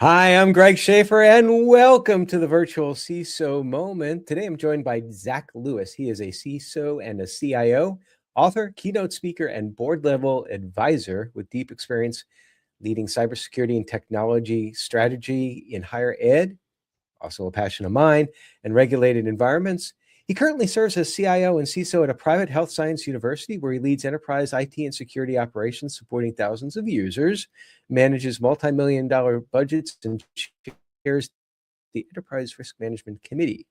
Hi, I'm Greg Schaffer, and welcome to the Virtual CISO Moment. Today, I'm joined by Zach Lewis. He is a CISO and a CIO, author, keynote speaker, and board-level advisor with deep experience leading cybersecurity and technology strategy in higher ed, also a passion of mine, and regulated environments. He currently serves as CIO and CISO at a private health science university where he leads enterprise IT and security operations supporting thousands of users, manages multi-million-dollar budgets, and chairs the Enterprise Risk Management Committee.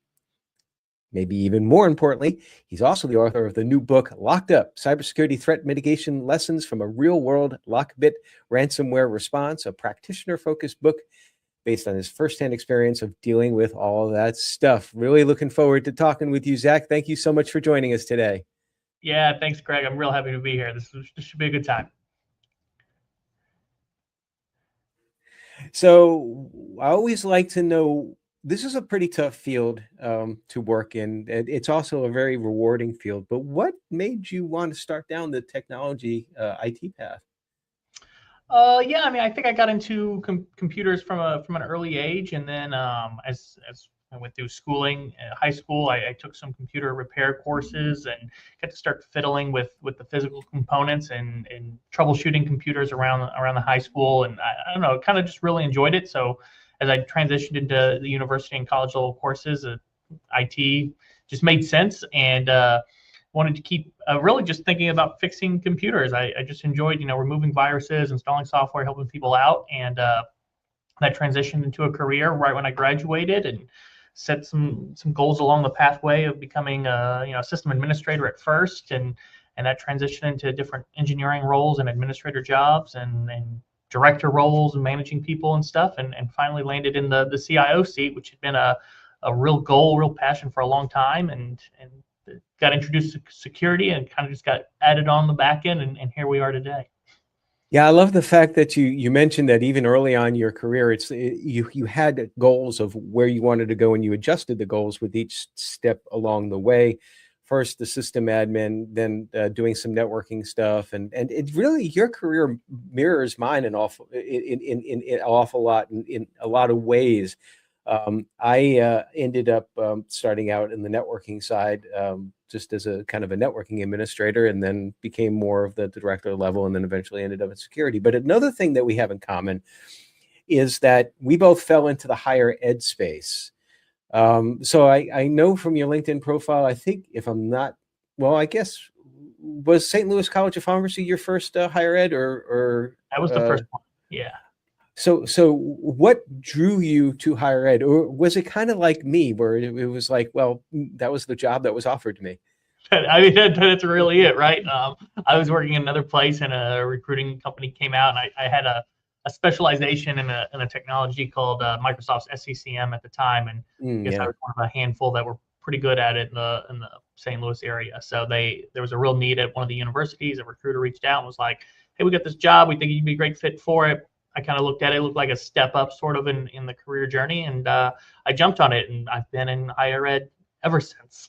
Maybe even more importantly, he's also the author of the new book, Locked Up, Cybersecurity Threat Mitigation Lessons from a Real-World LockBit Ransomware Response, a practitioner-focused book based on his firsthand experience of dealing with all of that stuff. Really looking forward to talking with you, Zach. Thank you so much for joining us today. Yeah, thanks, Greg. I'm real happy to be here. This should be a good time. So I always like to know, this is a pretty tough field to work in. It's also a very rewarding field, but what made you want to start down the technology IT path? Yeah, I mean, I think I got into computers from an early age, and then as I went through schooling, high school, I took some computer repair courses and got to start fiddling with the physical components and troubleshooting computers around the high school, and I don't know, kind of just really enjoyed it. So as I transitioned into the university and college level courses, IT just made sense, and wanted to keep really just thinking about fixing computers. I just enjoyed, removing viruses, installing software, helping people out, and that transitioned into a career right when I graduated, and set some goals along the pathway of becoming a system administrator at first, and that transitioned into different engineering roles and administrator jobs and director roles and managing people and stuff, and finally landed in the CIO seat, which had been a real goal, real passion for a long time, and got introduced to security and kind of just got added on the back end, and here we are today. Yeah, I love the fact that you mentioned that even early on in your career, you had goals of where you wanted to go, and you adjusted the goals with each step along the way. First, the system admin, then doing some networking stuff, and it really, your career mirrors mine in an awful lot in a lot of ways. I ended up starting out in the networking side, just as a kind of a networking administrator, and then became more of the director level, and then eventually ended up in security. But another thing that we have in common is that we both fell into the higher ed space. So I know from your LinkedIn profile, I think, if I'm not, well, I guess, was St. Louis College of Pharmacy your first higher ed, or That was the first one. Yeah. So what drew you to higher ed? Or was it kind of like me, where it was like, well, that was the job that was offered to me? I mean, that's really it, right? I was working in another place, and a recruiting company came out, and I had a specialization in a technology called Microsoft's SCCM at the time, and I guess I was one of a handful that were pretty good at it in the St. Louis area. So there was a real need at one of the universities. A recruiter reached out and was like, "Hey, we got this job. We think you'd be a great fit for it." I kind of looked at it; it looked like a step up, sort of, in the career journey, and I jumped on it, and I've been in higher ed ever since.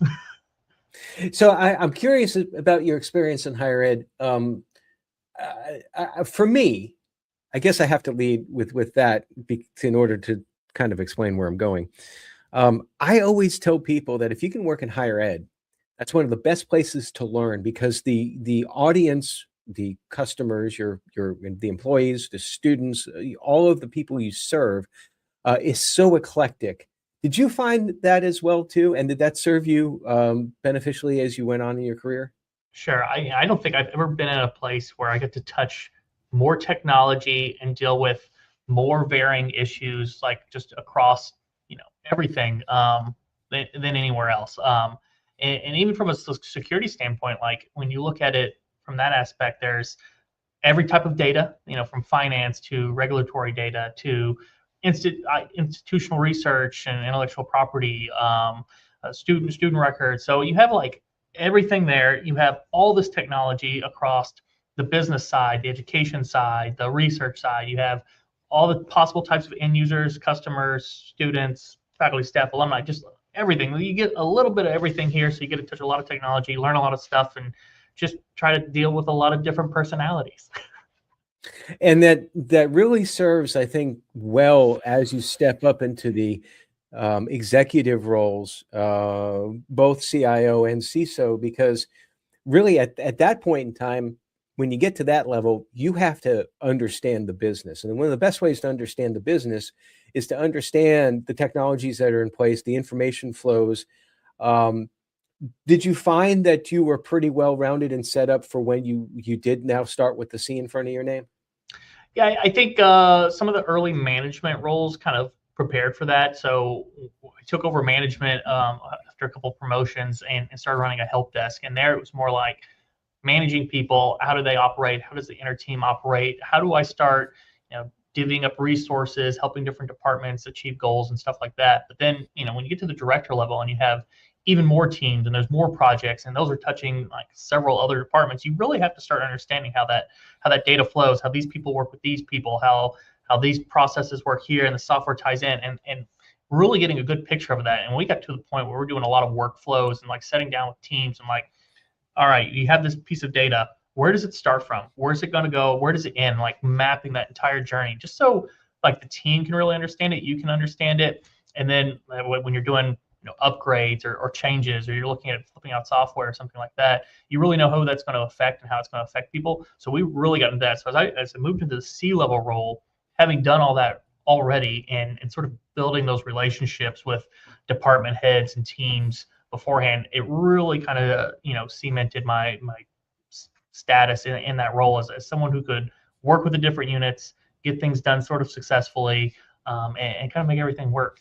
So I'm curious about your experience in higher ed. For me, I guess I have to lead with that in order to kind of explain where I'm going. I always tell people that if you can work in higher ed, that's one of the best places to learn, because the audience, the customers, the employees, the students, all of the people you serve is so eclectic. Did you find that as well too? And did that serve you beneficially as you went on in your career? Sure. I don't think I've ever been in a place where I get to touch more technology and deal with more varying issues, like just across, everything, than anywhere else. And even from a security standpoint, like when you look at it from that aspect, there's every type of data, from finance to regulatory data to institutional research and intellectual property, student records. So you have like everything there. You have all this technology across the business side, the education side, the research side. You have all the possible types of end users, customers, students, faculty, staff, alumni, just everything. You get a little bit of everything here, so you get to touch a lot of technology, learn a lot of stuff, and just try to deal with a lot of different personalities. And that really serves, I think, well as you step up into the executive roles, both CIO and CISO, because really at that point in time, when you get to that level, you have to understand the business. And one of the best ways to understand the business is to understand the technologies that are in place, the information flows. Um, did you find that you were pretty well rounded and set up for when you did now start with the C in front of your name? Yeah, I think some of the early management roles kind of prepared for that. So I took over management after a couple of promotions and started running a help desk. And there it was more like managing people. How do they operate? How does the inner team operate? How do I start, divvying up resources, helping different departments achieve goals and stuff like that? But then, when you get to the director level and you have even more teams and there's more projects and those are touching like several other departments, you really have to start understanding how that data flows, how these people work with these people, how these processes work here and the software ties in, and really getting a good picture of that. And we got to the point where we're doing a lot of workflows and like setting down with teams and like, all right, you have this piece of data. Where does it start from? Where's it going to go? Where does it end? Like mapping that entire journey, just so like the team can really understand it, you can understand it, and then when you're doing upgrades or changes, or you're looking at flipping out software or something like that, you really know who that's going to affect and how it's going to affect people. So we really got into that. So as I moved into the C-level role, having done all that already and sort of building those relationships with department heads and teams beforehand, it really kind of cemented my status in that role as someone who could work with the different units, get things done sort of successfully, and kind of make everything work.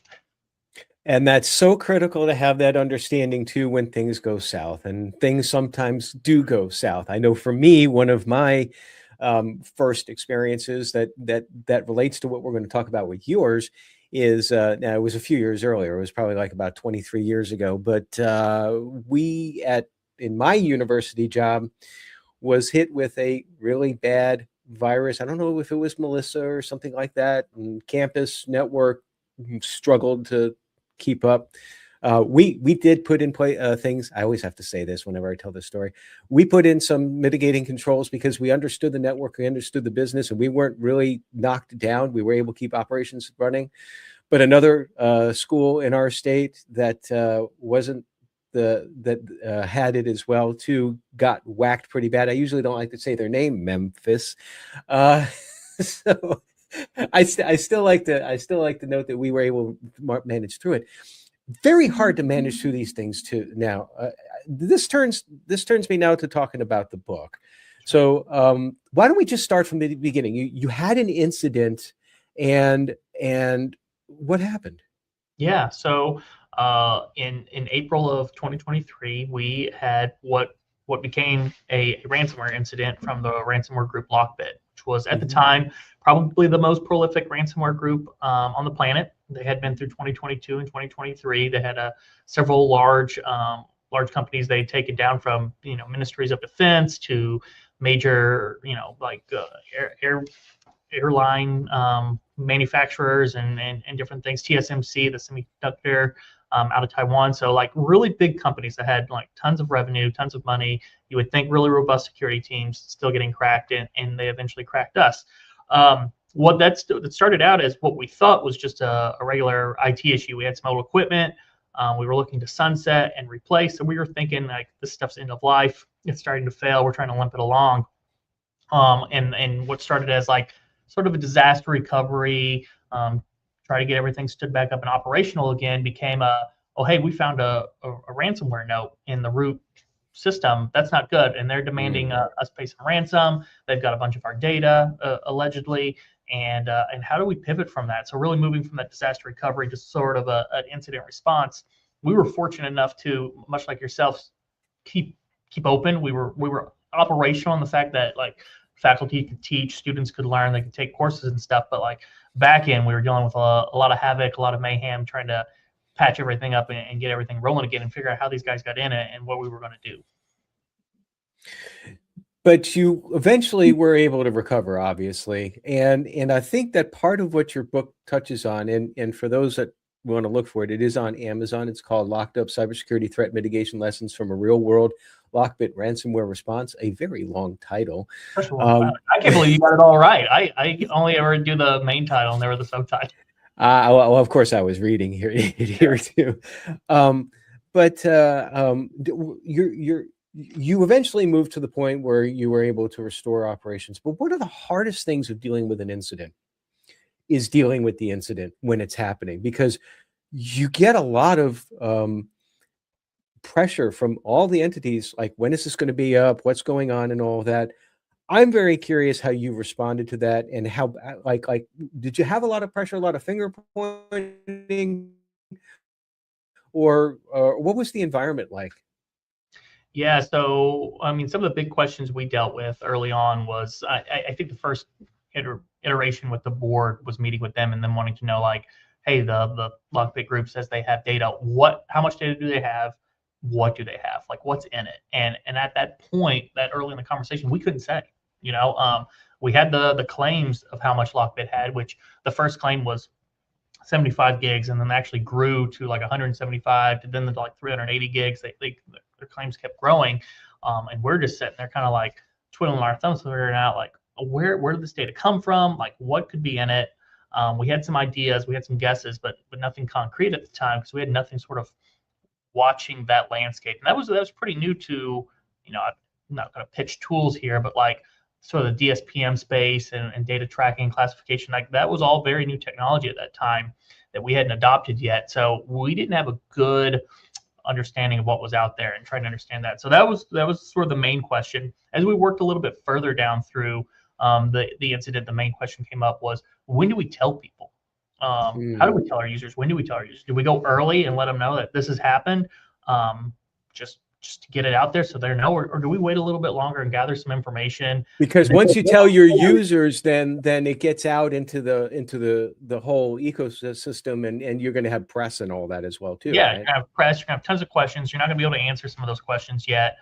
And that's so critical to have that understanding too when things go south, and things sometimes do go south. I know for me, one of my first experiences that relates to what we're going to talk about with yours is now it was a few years earlier. It was probably like about 23 years ago, but we in my university job was hit with a really bad virus. I don't know if it was Melissa or something like that. And campus network struggled to keep up. We did put in play things. I always have to say this whenever I tell this story. We put in some mitigating controls because we understood the network, we understood the business, and we weren't really knocked down. We were able to keep operations running. But another school in our state that wasn't had it as well too got whacked pretty bad. I usually don't like to say their name, Memphis. So I still like to note that we were able to manage through it. Very hard to manage through these things too. Now, this turns me now to talking about the book. So why don't we just start from the beginning? You had an incident, and what happened? Yeah. So in April of 2023, we had what became a ransomware incident from the ransomware group LockBit, which was at the time probably the most prolific ransomware group on the planet. They had been through 2022 and 2023. They had several large companies they'd taken down, from ministries of defense to major like airline manufacturers and different things. TSMC, the semiconductor out of Taiwan. So like really big companies that had like tons of revenue, tons of money. You would think really robust security teams still getting cracked, and they eventually cracked us. What that started out as what we thought was just a regular IT issue. We had some old equipment. We were looking to sunset and replace. So we were thinking like this stuff's end of life. It's starting to fail. We're trying to limp it along. And what started as like sort of a disaster recovery, try to get everything stood back up and operational again, became oh, hey, we found a ransomware note in the root system. That's not good. And they're demanding us pay some ransom. They've got a bunch of our data, allegedly. And how do we pivot from that? So really moving from that disaster recovery to sort of an incident response. We were fortunate enough to, much like yourself, keep open. We were operational in the fact that like faculty could teach, students could learn, they could take courses and stuff. But like back in, we were dealing with a lot of havoc, a lot of mayhem, trying to patch everything up and get everything rolling again and figure out how these guys got in it and what we were going to do. But you eventually were able to recover, obviously, and I think that part of what your book touches on, and for those that want to look for it, it is on Amazon. It's called Locked Up Cybersecurity Threat Mitigation Lessons from a Real World LockBit Ransomware Response. A very long title. First of all, wow, I can't believe you got it all right. I only ever do the main title, never the subtitle. Well, of course, I was reading here too. You eventually moved to the point where you were able to restore operations. But one of the hardest things of dealing with an incident is dealing with the incident when it's happening, because you get a lot of pressure from all the entities, like, when is this going to be up? What's going on and all of that. I'm very curious how you responded to that, and how, like, did you have a lot of pressure, a lot of finger pointing, or what was the environment like? Yeah, so I mean, some of the big questions we dealt with early on was, I think the first iteration with the board was meeting with them and then wanting to know, like, hey, the LockBit group says they have data. How much data do they have? What do they have? Like, what's in it? And at that point, that early in the conversation, we couldn't say. We had the claims of how much LockBit had, which the first claim was 75 gigs, and then actually grew to like 175 to then to like 380 gigs. Their claims kept growing, and we're just sitting there kind of like twiddling our thumbs, figuring out, like, where did this data come from? Like, what could be in it? We had some ideas, we had some guesses, but nothing concrete at the time, because we had nothing sort of watching that landscape. And that was pretty new to, I'm not going to pitch tools here, but like sort of the DSPM space and data tracking, classification, like that was all very new technology at that time that we hadn't adopted yet. So we didn't have a good understanding of what was out there and trying to understand that. So that was sort of the main question. As we worked a little bit further down through the incident, the main question came up was, when do we tell people? How do we tell our users? When do we tell our users? Do we go early and let them know that this has happened, just to get it out there so they know, or do we wait a little bit longer and gather some information? Because once you tell your users, then it gets out into the whole ecosystem, and you're going to have press and all that as well too. Yeah, right? you're gonna have press. You're gonna have tons of questions. You're not gonna be able to answer some of those questions yet.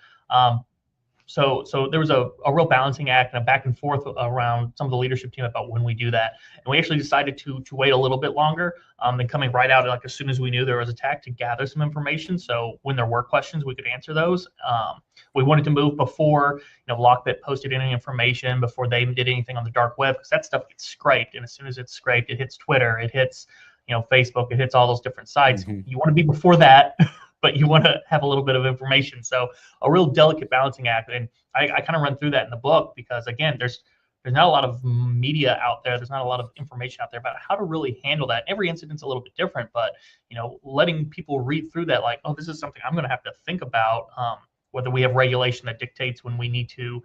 So there was a real balancing act and a back and forth around some of the leadership team about when we do that. And we actually decided to wait a little bit longer than coming right out, like as soon as we knew there was attack, to gather some information. So when there were questions, we could answer those. We wanted to move before, LockBit posted any information, before they did anything on the dark web, because that stuff gets scraped. And as soon as it's scraped, it hits Twitter, it hits, Facebook, it hits all those different sites. You want to be before that. But you want to have a little bit of information. So a real delicate balancing act. And I kind of run through that in the book, because again, there's not a lot of media out there. There's not a lot of information out there about how to really handle that. Every incident's a little bit different, but letting people read through that, like, oh, this is something I'm going to have to think about, whether we have regulation that dictates when we need to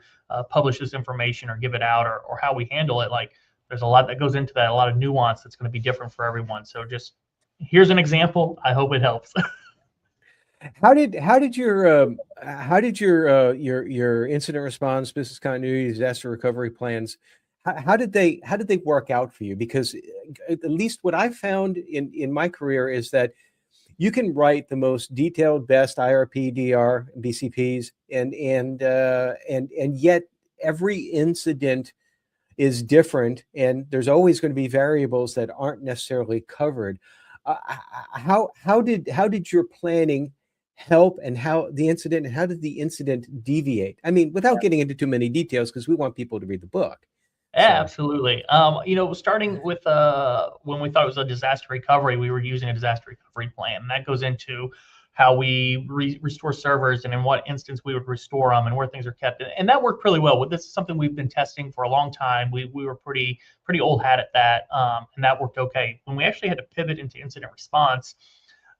publish this information or give it out, or how we handle it. Like, there's a lot that goes into that, a lot of nuance that's going to be different for everyone. So just here's an example. I hope it helps. How did your incident response, business continuity, disaster recovery plans, how did they work out for you? Because at least what I've found in my career is that you can write the most detailed, best IRP, DR, BCPs, and yet every incident is different, and there's always going to be variables that aren't necessarily covered. How did your planning help, and how did the incident deviate? I mean, without getting into too many details, because we want people to read the book. Yeah, absolutely. Starting with when we thought it was a disaster recovery, we were using a disaster recovery plan. And that goes into how we restore servers, and in what instance we would restore them, and where things are kept. And that worked really well. This is something we've been testing for a long time. We were pretty old hat at that, and that worked okay. When we actually had to pivot into incident response,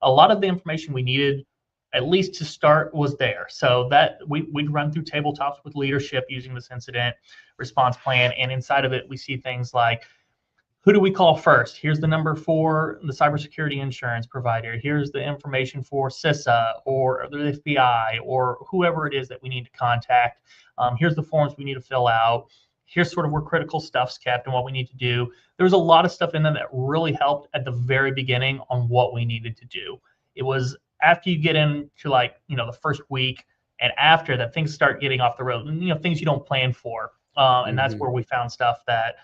a lot of the information we needed, at least to start, was there. So that we'd run through tabletops with leadership using this incident response plan. And inside of it, we see things like, who do we call first? Here's the number for the cybersecurity insurance provider. Here's the information for CISA or the FBI or whoever it is that we need to contact. Here's the forms we need to fill out. Here's sort of where critical stuff's kept and what we need to do. There was a lot of stuff in there that really helped at the very beginning on what we needed to do. It was after you get into, like, the first week and after that, things start getting off the road, and things you don't plan for. And that's where we found stuff that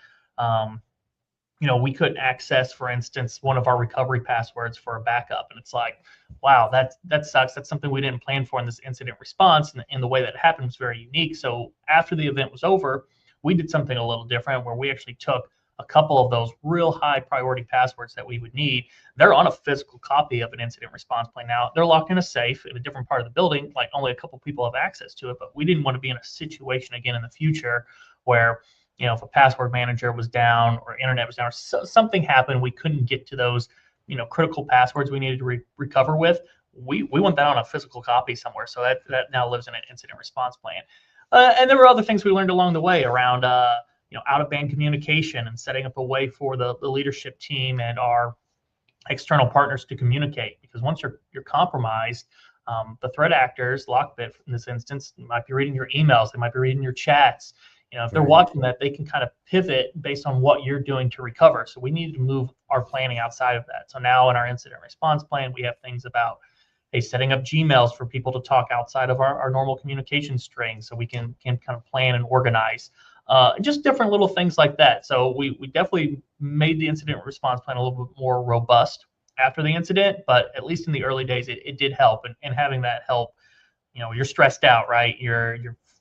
we couldn't access, for instance, one of our recovery passwords for a backup. And it's like, wow, that sucks. That's something we didn't plan for in this incident response. And the way that it happened was very unique. So after the event was over, we did something a little different where we actually took a couple of those real high priority passwords that we would need. They're on a physical copy of an incident response plan. Now, they're locked in a safe in a different part of the building, like only a couple people have access to it, but we didn't want to be in a situation again in the future where, if a password manager was down or internet was down or something happened, we couldn't get to those, critical passwords we needed to recover with. We want that on a physical copy somewhere. So that now lives in an incident response plan. And there were other things we learned along the way around, out-of-band communication and setting up a way for the leadership team and our external partners to communicate. Because once you're compromised, the threat actors, LockBit in this instance, might be reading your emails, they might be reading your chats. If they're watching that, they can kind of pivot based on what you're doing to recover. So we needed to move our planning outside of that. So now in our incident response plan, we have things about, setting up Gmails for people to talk outside of our normal communication string, so we can kind of plan and organize. Just different little things like that. So we definitely made the incident response plan a little bit more robust after the incident, but at least in the early days, it did help. And having that help, you're stressed out, right? You're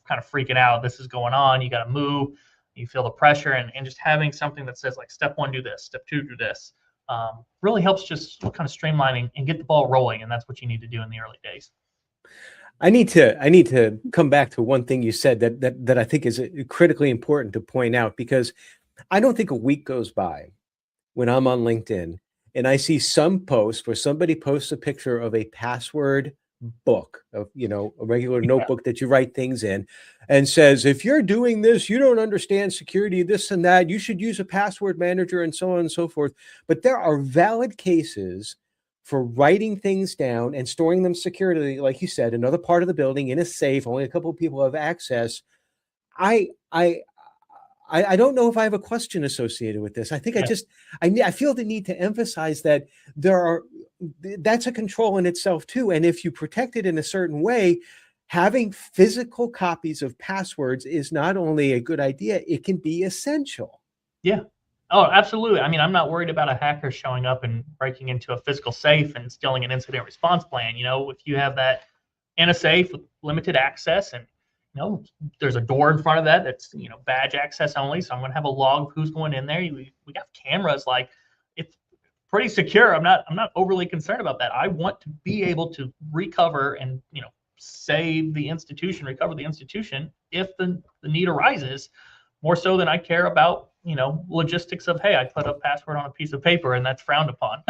kind of freaking out. This is going on. You got to move. You feel the pressure, and just having something that says like step 1, do this, step 2, do this, really helps just kind of streamlining and get the ball rolling. And that's what you need to do in the early days. I need to come back to one thing you said that I think is critically important to point out, because I don't think a week goes by when I'm on LinkedIn and I see some post where somebody posts a picture of a password book, of a regular notebook that you write things in, and says, if you're doing this, you don't understand security, this and that, you should use a password manager, and so on and so forth. But there are valid cases for writing things down and storing them securely, like you said, another part of the building in a safe, only a couple of people have access. I don't know if I have a question associated with this. I think I feel the need to emphasize that that's a control in itself too. And if you protect it in a certain way, having physical copies of passwords is not only a good idea, it can be essential. Yeah. Oh, absolutely. I mean, I'm not worried about a hacker showing up and breaking into a physical safe and stealing an incident response plan. If you have that in a safe with limited access, and there's a door in front of that that's badge access only, so I'm going to have a log of who's going in there. We got cameras, like it's pretty secure. I'm not overly concerned about that. I want to be able to recover and save the institution, recover the institution if the need arises, more so than I care about logistics of, hey, I put a password on a piece of paper and that's frowned upon.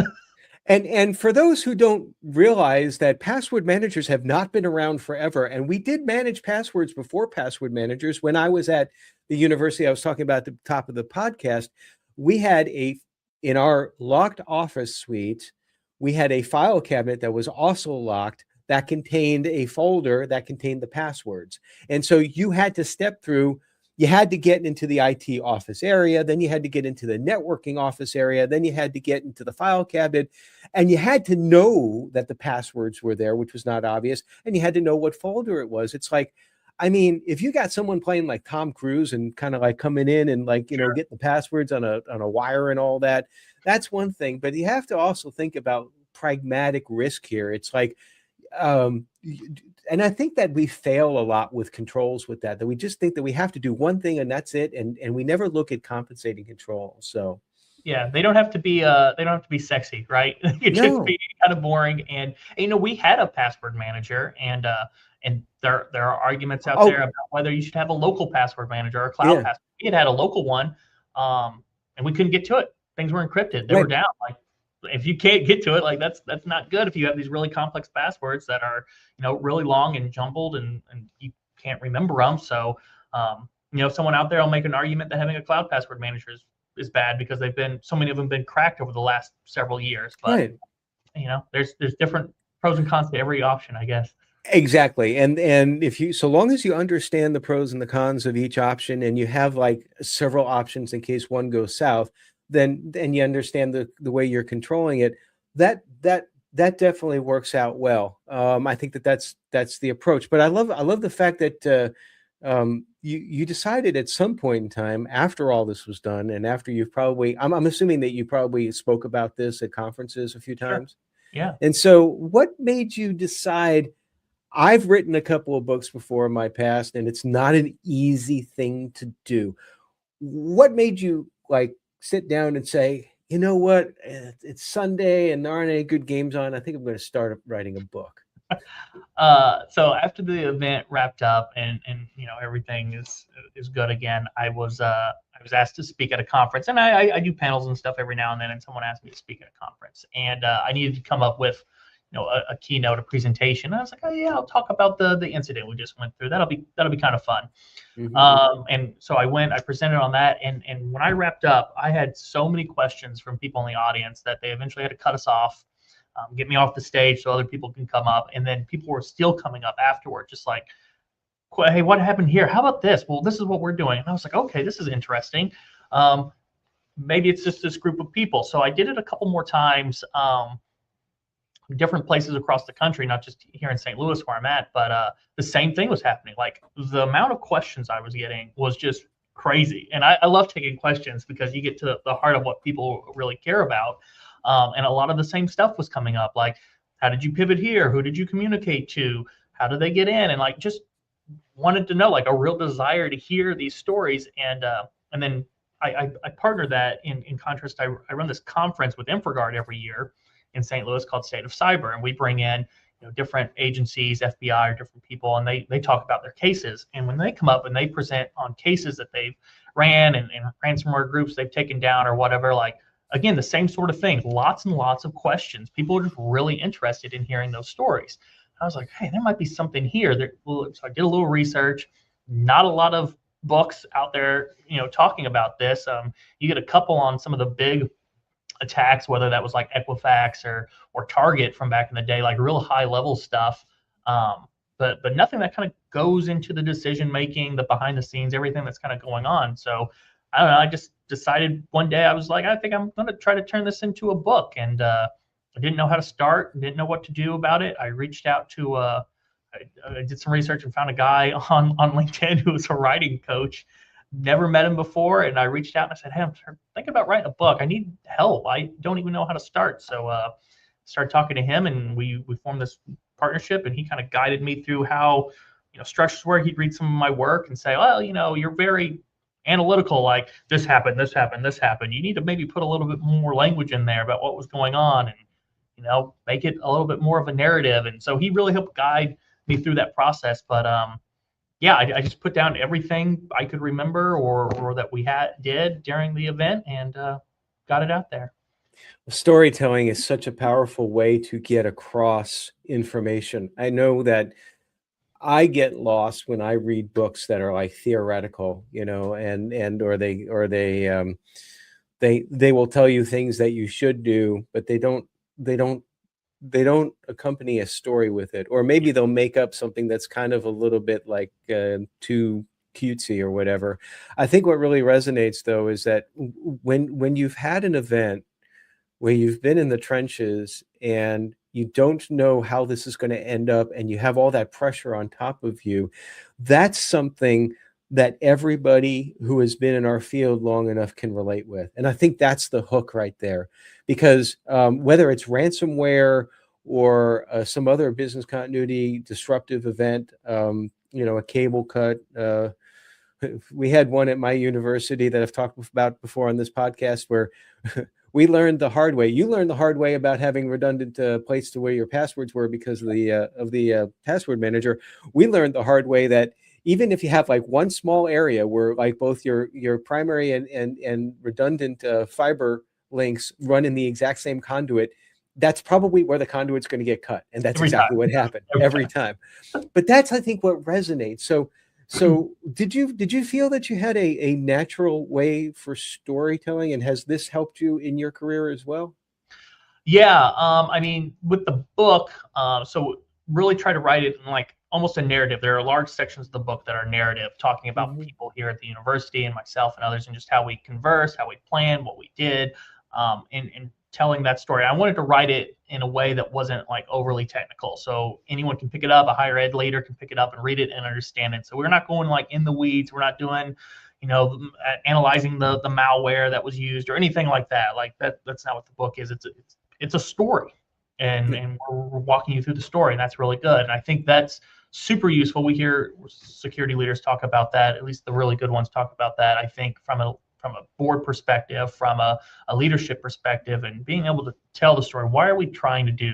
And for those who don't realize that password managers have not been around forever, and we did manage passwords before password managers. When I was at the university I was talking about at the top of the podcast, we had in our locked office suite, we had a file cabinet that was also locked that contained a folder that contained the passwords. And so you had to step through. You had to get into the IT office area, then you had to get into the networking office area, then you had to get into the file cabinet, and you had to know that the passwords were there, which was not obvious, and you had to know what folder it was. It's like, I mean, if you got someone playing like Tom Cruise and kind of like coming in and like, Sure. get the passwords on a wire and all that, that's one thing. But you have to also think about pragmatic risk here. It's like, and I think that we fail a lot with controls with that we just think that we have to do one thing and that's it. And we never look at compensating controls. So yeah, they don't have to be sexy, right? It just be kind of boring. And we had a password manager, and there are arguments out there about whether you should have a local password manager or a cloud password. We had a local one, and we couldn't get to it. Things were encrypted. They were down. Like, if you can't get to it, like that's not good if you have these really complex passwords that are really long and jumbled, and you can't remember them. So someone out there will make an argument that having a cloud password manager is bad because so many of them been cracked over the last several years. But there's different pros and cons to every option, I guess. Exactly. And so long as you understand the pros and the cons of each option, and you have like several options in case one goes south, then you understand the way you're controlling it, that definitely works out well. I think that's the approach. But I love the fact that you decided at some point in time after all this was done, and after you've probably, I'm assuming that you probably spoke about this at conferences a few Sure. times. Yeah. And so what made you decide, I've written a couple of books before in my past, and it's not an easy thing to do. What made you like sit down and say, you know what, it's Sunday and there aren't any good games on. I think I'm going to start writing a book. So after the event wrapped up and everything is good again, I was asked to speak at a conference, and I do panels and stuff every now and then, and someone asked me to speak at a conference, and I needed to come up with a keynote, a presentation. And I was like, oh yeah, I'll talk about the incident we just went through. That'll be kind of fun. And so I presented on that, and when I wrapped up, I had so many questions from people in the audience that they eventually had to cut us off, get me off the stage so other people can come up, and then people were still coming up afterward, just like, hey, what happened here? How about this? Well, this is what we're doing. And I was like, okay, this is interesting. Maybe it's just this group of people. So I did it a couple more times, different places across the country, not just here in St. Louis where I'm at, but the same thing was happening. Like the amount of questions I was getting was just crazy. And I love taking questions because you get to the heart of what people really care about. And a lot of the same stuff was coming up, like, how did you pivot here? Who did you communicate to? How did they get in? And like, just wanted to know, like, a real desire to hear these stories. And then I partner that in contrast. I run this conference with InfraGard every year in St. Louis called State of Cyber, and we bring in different agencies, FBI, or different people, and they talk about their cases. And when they come up and they present on cases that they've ran and ransomware groups they've taken down or whatever, like, again, the same sort of thing, lots and lots of questions. People are just really interested in hearing those stories. I was like, hey, there might be something here. So I did a little research. Not a lot of books out there, talking about this. You get a couple on some of the big attacks, whether that was like Equifax or Target from back in the day, like real high level stuff. But nothing that kind of goes into the decision making, the behind the scenes, everything that's kind of going on. So I don't know. I just decided one day, I was like, I think I'm going to try to turn this into a book. And I didn't know how to start, didn't know what to do about it. I reached out to I did some research and found a guy on LinkedIn who was a writing coach. Never met him before, and I reached out and I said, hey, I'm thinking about writing a book. I need help. I don't even know how to start. So started talking to him, and we formed this partnership, and he kind of guided me through how structures were. He'd read some of my work and say, well, you're very analytical, like this happened, this happened, this happened. You need to maybe put a little bit more language in there about what was going on, and make it a little bit more of a narrative. And so he really helped guide me through that process. But yeah, I just put down everything I could remember or that we did during the event, and got it out there. Storytelling is such a powerful way to get across information. I know that I get lost when I read books that are like theoretical, and or they will tell you things that you should do, but they don't accompany a story with it. Or maybe they'll make up something that's kind of a little bit like too cutesy or whatever. I think what really resonates though is that when you've had an event where you've been in the trenches and you don't know how this is going to end up, and you have all that pressure on top of you, that's something that everybody who has been in our field long enough can relate with. And I think that's the hook right there, because whether it's ransomware or some other business continuity disruptive event, a cable cut, we had one at my university that I've talked about before on this podcast where we learned the hard way. You learned the hard way about having redundant places to where your passwords were because of the password manager. We learned the hard way that even if you have like one small area where like both your primary and redundant fiber links run in the exact same conduit, that's probably where the conduit's going to get cut. And that's exactly what happened every time. But that's, I think, what resonates. So did you feel that you had a natural way for storytelling, and has this helped you in your career as well? Yeah, I mean, with the book, so really try to write it in like almost a narrative. There are large sections of the book that are narrative, talking about people here at the university and myself and others, and just how we converse, how we plan, what we did, and telling that story. I wanted to write it in a way that wasn't like overly technical, so anyone can pick it up. A higher ed leader can pick it up and read it and understand it. So we're not going like in the weeds. We're not doing, analyzing the malware that was used or anything like that. Like that's not what the book is. It's a story, and we're walking you through the story, and that's really good. And I think that's super useful. We hear security leaders talk about that. At least the really good ones talk about that. I think from a board perspective, from a leadership perspective, and being able to tell the story. Why are we trying to do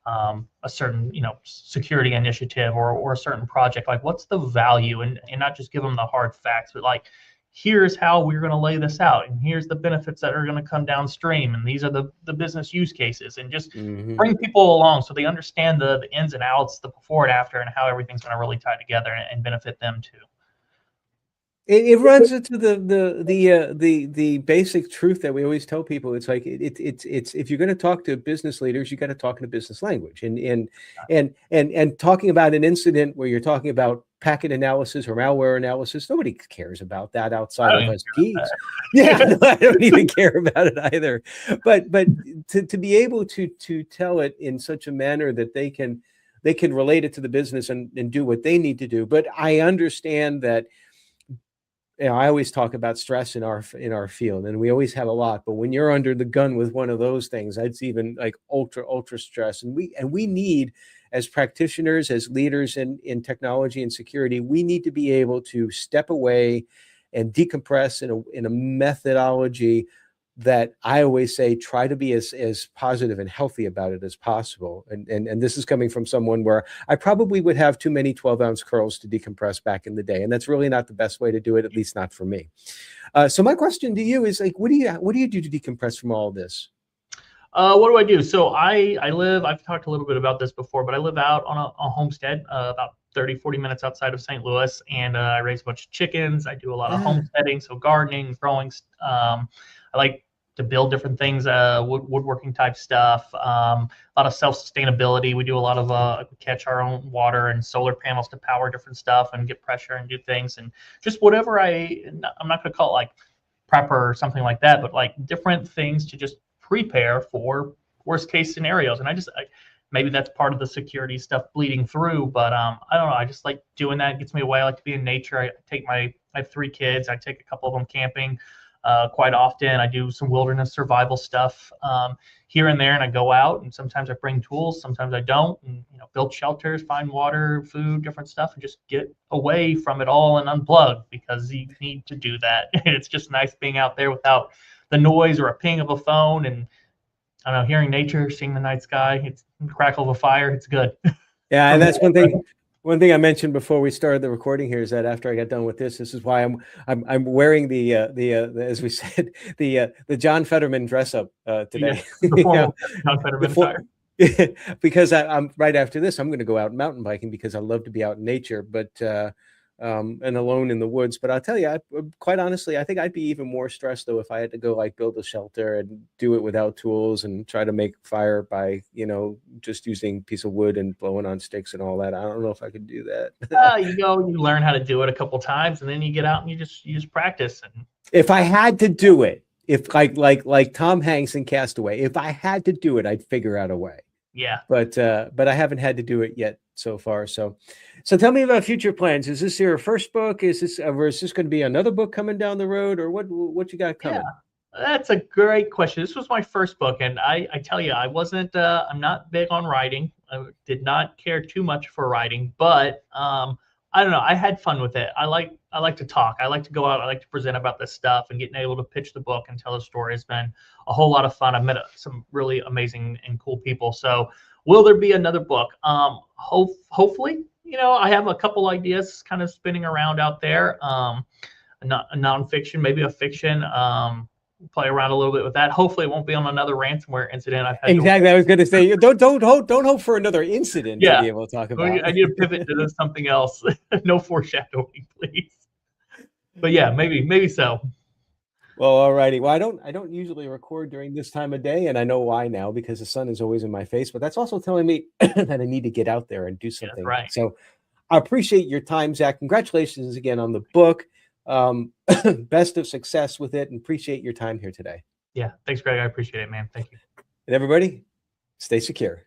a certain security initiative or a certain project? Like, what's the value? And not just give them the hard facts, but like, here's how we're going to lay this out, and here's the benefits that are going to come downstream, and these are the business use cases, and just bring people along so they understand the ins and outs, the before and after, and how everything's going to really tie together and benefit them too. It runs into the basic truth that we always tell people. It's like it's if you're going to talk to business leaders, you got to talk in a business language, and talking about an incident where you're talking about packet analysis or malware analysis, nobody cares about that outside of us geeks. Yeah, no, I don't even care about it either. But to be able to tell it in such a manner that they can relate it to the business and do what they need to do. But I understand that. I always talk about stress in our field, and we always have a lot. But when you're under the gun with one of those things, it's even like ultra stress. And we need, as practitioners, as leaders in technology and security, we need to be able to step away and decompress in a methodology that I always say, try to be as positive and healthy about it as possible. And this is coming from someone where I probably would have too many 12-ounce curls to decompress back in the day. And that's really not the best way to do it, at least not for me. So my question to you is, like, what do you do to decompress from all this? What do I do? So I've talked a little bit about this before, but I live out on a homestead, about 30-40 minutes outside of St. Louis, and I raise a bunch of chickens. I do a lot of homesteading, so gardening, growing. I like to build different things, woodworking type stuff, a lot of self-sustainability. We do a lot of catch our own water and solar panels to power different stuff and get pressure and do things, and just whatever I'm not going to call it like prepper or something like that, but like different things to just prepare for worst case scenarios. And maybe that's part of the security stuff bleeding through, but I don't know. I just like doing that. It gets me away. I like to be in nature. I have 3 kids. I take a couple of them camping quite often. I do some wilderness survival stuff here and there, and I go out, and sometimes I bring tools, sometimes I don't, and build shelters, find water, food, different stuff, and just get away from it all and unplug, because you need to do that. It's just nice being out there without the noise or a ping of a phone, and I don't know, hearing nature, seeing the night sky, it's the crackle of a fire. It's good. Yeah, and that's one thing. One thing I mentioned before we started the recording here is that after I got done with this is why I'm wearing the as we said, the John Fetterman dress up today. John Fetterman attire. Because I'm right after this, I'm going to go out mountain biking because I love to be out in nature, but and alone in the woods. But I'll tell you, quite honestly, I think I'd be even more stressed though if I had to go like build a shelter and do it without tools and try to make fire by just using a piece of wood and blowing on sticks and all that. I don't know if I could do that. You learn how to do it a couple times, and then you get out and you just practice. And if I had to do it, if like Tom Hanks in Castaway, if I had to do it, I'd figure out a way. Yeah. But I haven't had to do it yet so far. So tell me about future plans. Is this your first book? Is this going to be another book coming down the road, or what you got coming? Yeah, that's a great question. This was my first book, and I tell you, I'm not big on writing. I did not care too much for writing, but I don't know. I had fun with it. I like to talk. I like to go out. I like to present about this stuff, and getting able to pitch the book and tell the story has been a whole lot of fun. I've met some really amazing and cool people. So will there be another book? Hopefully, I have a couple ideas kind of spinning around out there. A nonfiction, maybe a fiction. Play around a little bit with that. Hopefully, it won't be on another ransomware incident I've had. Exactly. I was going to say, don't hope for another incident to be able to talk about. I need to pivot to something else. No foreshadowing, please. But yeah, maybe so. Well, all righty. Well, I don't usually record during this time of day, and I know why now, because the sun is always in my face. But that's also telling me that I need to get out there and do something. Yeah, right. So I appreciate your time, Zach. Congratulations again on the book. Best of success with it, and appreciate your time here today. Yeah, thanks, Greg. I appreciate it, man. Thank you. And everybody, stay secure.